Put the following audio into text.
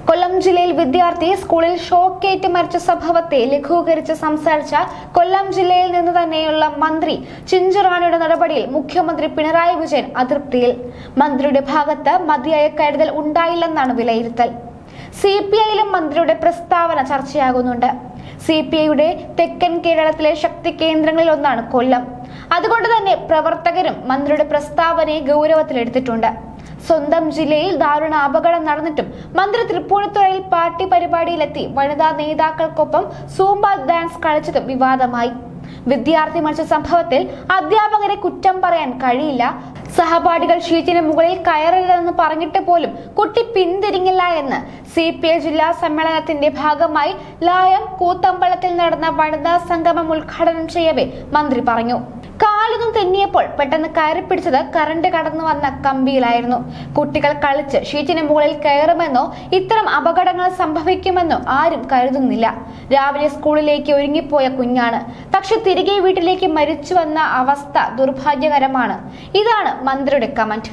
കൊല്ലം ജില്ലയിൽ വിദ്യാർത്ഥി സ്കൂളിൽ ഷോക്കേറ്റ് മരിച്ച സംഭവത്തെ ലഘൂകരിച്ച് സംസാരിച്ച കൊല്ലം ജില്ലയിൽ നിന്ന് തന്നെയുള്ള മന്ത്രി ചിഞ്ചുറാണിയുടെ നടപടിയിൽ മുഖ്യമന്ത്രി പിണറായി വിജയൻ അതൃപ്തിയിൽ. മന്ത്രിയുടെ ഭാഗത്ത് മതിയായ കരുതൽ ഉണ്ടായില്ലെന്നാണ് വിലയിരുത്തൽ. CPIയിലും മന്ത്രിയുടെ പ്രസ്താവന ചർച്ചയാകുന്നുണ്ട്. CPIയുടെ തെക്കൻ കേരളത്തിലെ ശക്തി കേന്ദ്രങ്ങളിൽ ഒന്നാണ് കൊല്ലം. അതുകൊണ്ട് തന്നെ പ്രവർത്തകരും മന്ത്രിയുടെ പ്രസ്താവനയെ ഗൗരവത്തിലെടുത്തിട്ടുണ്ട്. സ്വന്തം ജില്ലയിൽ ദാരുണ അപകടം നടന്നിട്ടും മന്ത്രി തൃപ്പൂണിത്തുറയിൽ പാർട്ടി പരിപാടിയിലെത്തി വനിതാ നേതാക്കൾക്കൊപ്പം സൂംബ ഡാൻസ് കളിച്ചതും വിവാദമായി. വിദ്യാർത്ഥി മരിച്ച സംഭവത്തിൽ അധ്യാപകരെ കുറ്റം പറയാൻ കഴിയില്ല. സഹപാഠികൾ ഷീറ്റിന് മുകളിൽ കയറരുതെന്ന് പറഞ്ഞിട്ട് പോലും കുട്ടി പിന്തിരിങ്ങില്ല എന്ന് CPI ജില്ലാ സമ്മേളനത്തിന്റെ ഭാഗമായി ലായം കൂത്തമ്പലത്തിൽ നടന്ന വനിതാ സംഗമം ഉദ്ഘാടനം ചെയ്യവേ മന്ത്രി പറഞ്ഞു. കാലൊന്നും തെന്നിയപ്പോൾ പെട്ടെന്ന് കയറി പിടിച്ചത് കറണ്ട് കടന്നു വന്ന കമ്പിയിലായിരുന്നു. കുട്ടികൾ കളിച്ച് ഷീറ്റിന് മുകളിൽ കയറുമെന്നോ ഇത്തരം അപകടങ്ങൾ സംഭവിക്കുമെന്നോ ആരും കരുതുന്നില്ല. രാവിലെ സ്കൂളിലേക്ക് ഒരുങ്ങിപ്പോയ കുഞ്ഞാണ്. പക്ഷെ തിരികെ വീട്ടിലേക്ക് മരിച്ചുവെന്ന അവസ്ഥ ദുർഭാഗ്യകരമാണ്. ഇതാണ് മന്ത്രിയുടെ കമന്റ്.